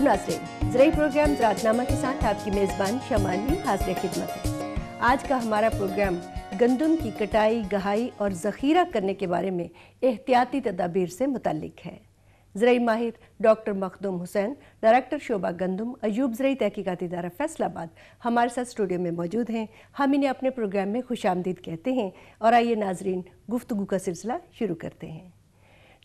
नाज़रीन, ज़राई प्रोग्राम ज़राअतनामा के साथ आपकी मेज़बान शमाली हाज़िर खिदमत है। आज का हमारा प्रोग्राम गंदम की कटाई, गहाई और ज़ख़ीरा करने के बारे में एहतियाती तदाबीर से मुतल्लिक है। ज़राई माहिर डॉक्टर मखदूम हुसैन, डायरेक्टर शोबा गंदम, अयूब ज़राई तहकीकाती इदारा फैसलाबाद हमारे साथ स्टूडियो में मौजूद हैं। हम इन्हें अपने प्रोग्राम में खुशामदीद कहते हैं और आइए नाज़रीन, गुफ्तगू का सिलसिला शुरू करते हैं।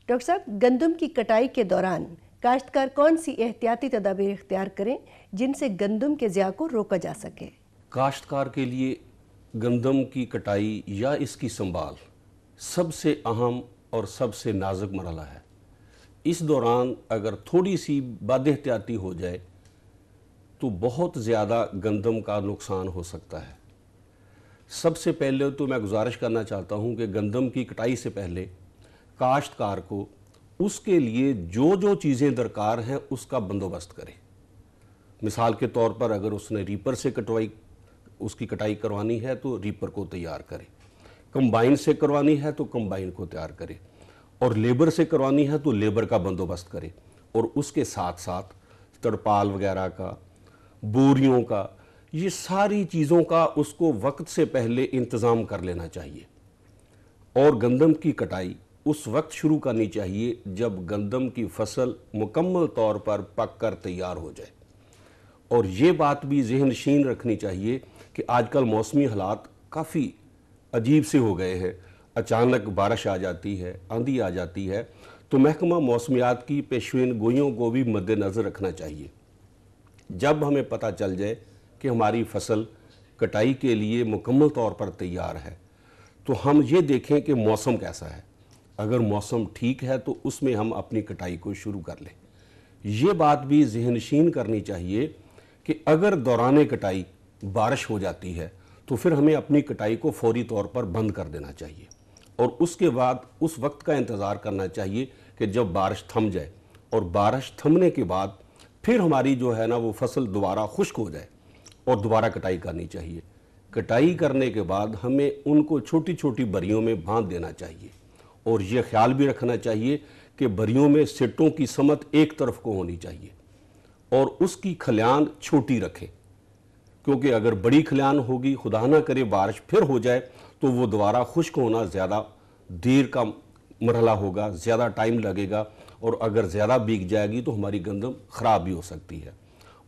डॉक्टर साहब, गंदम की कटाई के दौरान काश्तकार कौन सी एहतियाती तदाबीर इख्तियार करें जिनसे गंदम के ज़िया को रोका जा सके? काश्तकार के लिए गंदम की कटाई या इसकी संभाल सबसे अहम और सबसे नाजुक मरहला है। इस दौरान अगर थोड़ी सी बदएहतियाती हो जाए तो बहुत ज़्यादा गंदम का नुकसान हो सकता है। सबसे पहले तो मैं गुजारिश करना चाहता हूँ कि गंदम की कटाई से पहले काश्तकार को उसके लिए जो जो चीज़ें दरकार हैं उसका बंदोबस्त करे। मिसाल के तौर पर अगर उसने रीपर से उसकी कटाई करवानी है तो रीपर को तैयार करे, कंबाइन से करवानी है तो कंबाइन को तैयार करे, और लेबर से करवानी है तो लेबर का बंदोबस्त करे, और उसके साथ साथ तरपाल वगैरह का, बोरियों का, ये सारी चीज़ों का उसको वक्त से पहले इंतज़ाम कर लेना चाहिए। और गंदम की कटाई उस वक्त शुरू करनी चाहिए जब गंदम की फसल मुकम्मल तौर पर पक कर तैयार हो जाए। और ये बात भी ज़हनशीन रखनी चाहिए कि आजकल मौसमी हालात काफ़ी अजीब से हो गए हैं। अचानक बारिश आ जाती है, आंधी आ जाती है, तो महकमा मौसमियात की पेशेन गोइयों को भी मद्देनज़र रखना चाहिए। जब हमें पता चल जाए कि हमारी फसल कटाई के लिए मुकम्मल तौर पर तैयार है तो हम ये देखें कि मौसम कैसा है। अगर मौसम ठीक है तो उसमें हम अपनी कटाई को शुरू कर लें। ये बात भी ज़हनशीन करनी चाहिए कि अगर दौरान कटाई बारिश हो जाती है तो फिर हमें अपनी कटाई को फौरी तौर पर बंद कर देना चाहिए, और उसके बाद उस वक्त का इंतज़ार करना चाहिए कि जब बारिश थम जाए, और बारिश थमने के बाद फिर हमारी जो है ना वो फसल दोबारा खुश्क हो जाए और दोबारा कटाई करनी चाहिए। कटाई करने के बाद हमें उनको छोटी छोटी बरियों में बांध देना चाहिए, और ये ख्याल भी रखना चाहिए कि बरियों में सिट्टों की समत एक तरफ को होनी चाहिए और उसकी खलियान छोटी रखें, क्योंकि अगर बड़ी खलियान होगी, खुदा ना करे बारिश फिर हो जाए तो वो दोबारा खुश्क होना ज़्यादा देर का मरहला होगा, ज़्यादा टाइम लगेगा, और अगर ज़्यादा भीग जाएगी तो हमारी गंदम ख़राब भी हो सकती है।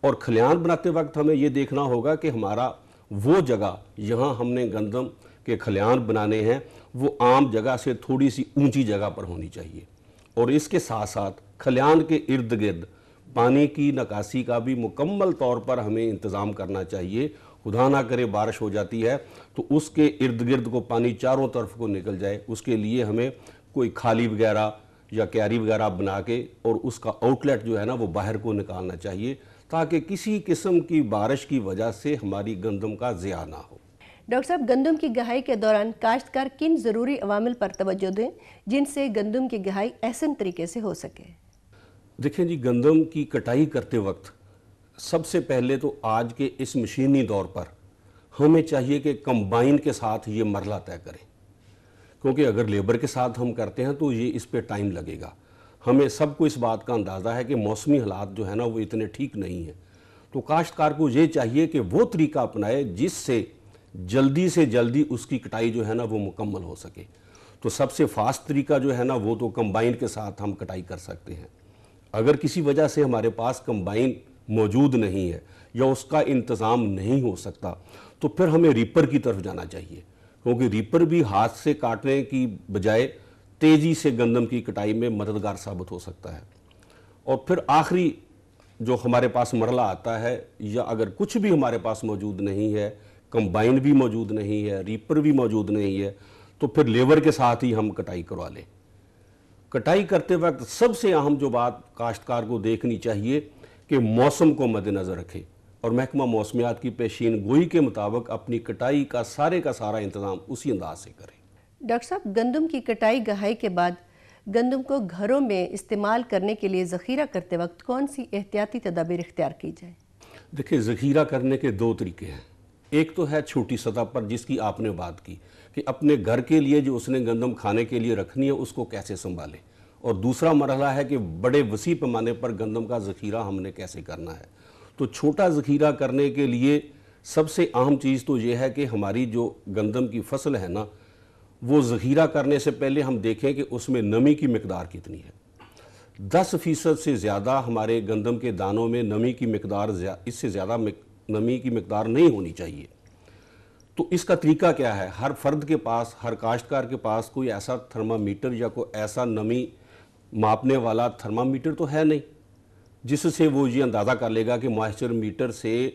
और खलियान बनाते वक्त हमें ये देखना होगा कि हमारा वो जगह जहाँ हमने गंदम के खलियान बनाने हैं वो आम जगह से थोड़ी सी ऊंची जगह पर होनी चाहिए, और इसके साथ साथ खलियान के इर्द गिर्द पानी की निकासी का भी मुकम्मल तौर पर हमें इंतज़ाम करना चाहिए। खुदा ना करे बारिश हो जाती है तो उसके इर्द गिर्द को पानी चारों तरफ को निकल जाए, उसके लिए हमें कोई खाली वगैरह या क्यारी वगैरह बना के और उसका आउटलेट जो है ना वो बाहर को निकालना चाहिए, ताकि किसी किस्म की बारिश की वजह से हमारी गंदम का ज़िया ना हो। डॉक्टर साहब, गंदम की गहाई के दौरान काश्तकार किन ज़रूरी अवामिल पर तवज्जो दें जिनसे गंदम की गहाई एहसन तरीके से हो सके? देखें जी, गंदम की कटाई करते वक्त सबसे पहले तो आज के इस मशीनी दौर पर हमें चाहिए कि कंबाइन के साथ ये मरला तय करें, क्योंकि अगर लेबर के साथ हम करते हैं तो ये इस पे टाइम लगेगा। हमें सबको इस बात का अंदाज़ा है कि मौसमी हालात जो है ना वो इतने ठीक नहीं हैं, तो काश्तकार को ये चाहिए कि वो तरीका अपनाए जिससे जल्दी से जल्दी उसकी कटाई जो है ना वो मुकम्मल हो सके। तो सबसे फास्ट तरीका जो है ना वो तो कंबाइन के साथ हम कटाई कर सकते हैं। अगर किसी वजह से हमारे पास कंबाइन मौजूद नहीं है या उसका इंतज़ाम नहीं हो सकता तो फिर हमें रीपर की तरफ जाना चाहिए, क्योंकि रीपर भी हाथ से काटने की बजाय तेज़ी से गंदम की कटाई में मददगार साबित हो सकता है। और फिर आखिरी जो हमारे पास मरला आता है, या अगर कुछ भी हमारे पास मौजूद नहीं है, कंबाइन भी मौजूद नहीं है, रीपर भी मौजूद नहीं है, तो फिर लेबर के साथ ही हम कटाई करवा लें। कटाई करते वक्त सबसे अहम जो बात काश्तकार को देखनी चाहिए कि मौसम को मद्देनज़र रखे और महकमा मौसमियात की पेशीन गोई के मुताबिक अपनी कटाई का सारा इंतज़ाम उसी अंदाज से करें। डॉक्टर साहब, गंदम की कटाई गहाई के बाद गंदम को घरों में इस्तेमाल करने के लिए ज़ख़ीरा करते वक्त कौन सी एहतियाती तदाबीर इख्तियार की जाए? देखिए, ज़ख़ीरा करने के दो तरीके हैं। एक तो है छोटी सतह पर जिसकी आपने बात की कि अपने घर के लिए जो उसने गंदम खाने के लिए रखनी है उसको कैसे संभाले, اور دوسرا مرحلہ ہے کہ بڑے وسیع پیمانے پر گندم کا ذخیرہ ہم نے کیسے کرنا ہے۔ تو چھوٹا ذخیرہ کرنے کے لیے سب سے اہم چیز تو یہ ہے کہ ہماری جو گندم کی فصل ہے نا، وہ ذخیرہ کرنے سے پہلے ہم دیکھیں کہ اس میں نمی کی مقدار کتنی ہے۔ 10% سے زیادہ ہمارے گندم کے دانوں میں نمی کی مقدار، اس سے زیادہ نمی کی مقدار نہیں ہونی چاہیے۔ تو اس کا طریقہ کیا ہے؟ ہر فرد کے پاس، ہر کاشتکار کے پاس کوئی ایسا تھرمامیٹر یا کوئی ایسا نمی ماپنے والا تھرمامیٹر تو ہے نہیں جس سے وہ یہ اندازہ کر لے گا کہ موئسچر میٹر سے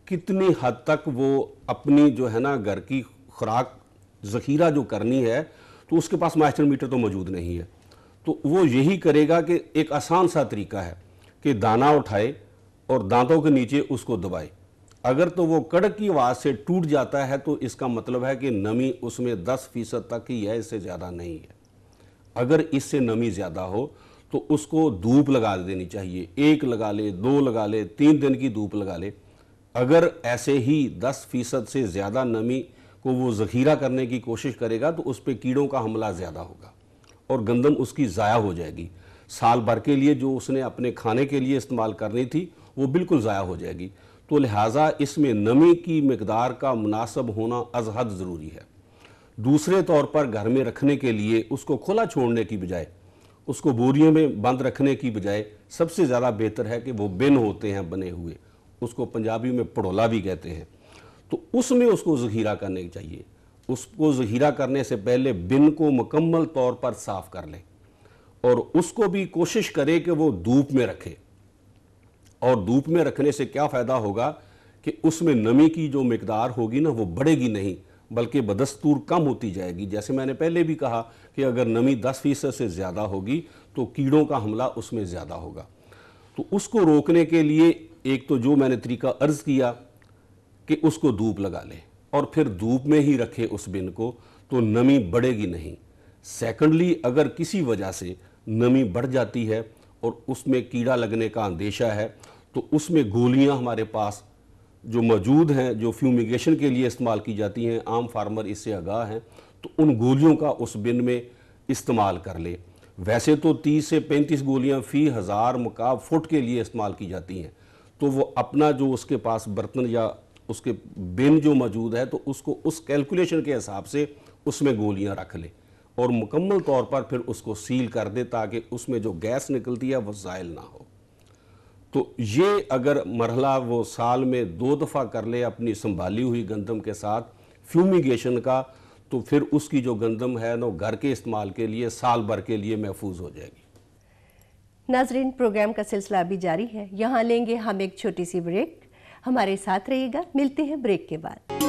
کتنی حد تک وہ اپنی جو ہے نا گھر کی خوراک ذخیرہ جو کرنی ہے، تو اس کے پاس موئسچر میٹر تو موجود نہیں ہے۔ تو وہ یہی کرے گا کہ ایک آسان سا طریقہ ہے کہ دانہ اٹھائے اور دانتوں کے نیچے اس کو دبائے۔ اگر تو وہ کڑک کی آواز سے ٹوٹ جاتا ہے تو اس کا مطلب ہے کہ نمی اس میں 10% تک ہی ہے، اس سے زیادہ نہیں ہے۔ اگر اس سے نمی زیادہ ہو تو اس کو دھوپ لگا دینی چاہیے، 1 لگا لے، 2 لگا لے، 3 دن کی دھوپ لگا لے۔ اگر ایسے ہی 10% سے زیادہ نمی کو وہ ذخیرہ کرنے کی کوشش کرے گا تو اس پہ کیڑوں کا حملہ زیادہ ہوگا اور گندم اس کی ضائع ہو جائے گی۔ سال بھر کے لیے جو اس نے اپنے کھانے کے لیے استعمال کرنی تھی وہ بالکل ضائع ہو جائے گی۔ تو لہٰذا اس میں نمی کی مقدار کا مناسب ہونا از حد ضروری ہے۔ دوسرے طور پر گھر میں رکھنے کے لیے اس کو کھلا چھوڑنے کی بجائے، اس کو بوریوں میں بند رکھنے کی بجائے سب سے زیادہ بہتر ہے کہ وہ بن ہوتے ہیں بنے ہوئے، اس کو پنجابی میں پڑولا بھی کہتے ہیں، تو اس میں اس کو ذخیرہ کرنے چاہیے۔ اس کو ذخیرہ کرنے سے پہلے بن کو مکمل طور پر صاف کر لیں اور اس کو بھی کوشش کرے کہ وہ دھوپ میں رکھے۔ اور دھوپ میں رکھنے سے کیا فائدہ ہوگا کہ اس میں نمی کی جو مقدار ہوگی نا وہ بڑھے گی نہیں بلکہ بدستور کم ہوتی جائے گی۔ جیسے میں نے پہلے بھی کہا کہ اگر نمی 10% سے زیادہ ہوگی تو کیڑوں کا حملہ اس میں زیادہ ہوگا۔ تو اس کو روکنے کے لیے ایک تو جو میں نے طریقہ عرض کیا کہ اس کو دھوپ لگا لے اور پھر دھوپ میں ہی رکھے اس بن کو، تو نمی بڑھے گی نہیں۔ سیکنڈلی، اگر کسی وجہ سے نمی بڑھ جاتی ہے اور اس میں کیڑا لگنے کا اندیشہ ہے تو اس میں گولیاں ہمارے پاس جو موجود ہیں، جو فیومیگیشن کے لیے استعمال کی جاتی ہیں، عام فارمر اس سے آگاہ ہیں، تو ان گولیوں کا اس بن میں استعمال کر لے۔ ویسے تو 30 سے 35 گولیاں فی 1000 مکعب فٹ کے لیے استعمال کی جاتی ہیں، تو وہ اپنا جو اس کے پاس برتن یا اس کے بن جو موجود ہے تو اس کو اس کیلکولیشن کے حساب سے اس میں گولیاں رکھ لے اور مکمل طور پر پھر اس کو سیل کر دے تاکہ اس میں جو گیس نکلتی ہے وہ زائل نہ ہو۔ تو یہ اگر مرحلہ وہ سال میں 2 دفعہ کر لے اپنی سنبھالی ہوئی گندم کے ساتھ فیومیگیشن کا، تو پھر اس کی جو گندم ہے نا گھر کے استعمال کے لیے سال بھر کے لیے محفوظ ہو جائے گی۔ ناظرین، پروگرام کا سلسلہ ابھی جاری ہے، یہاں لیں گے ہم ایک چھوٹی سی بریک۔ ہمارے ساتھ رہیے گا، ملتے ہیں بریک کے بعد۔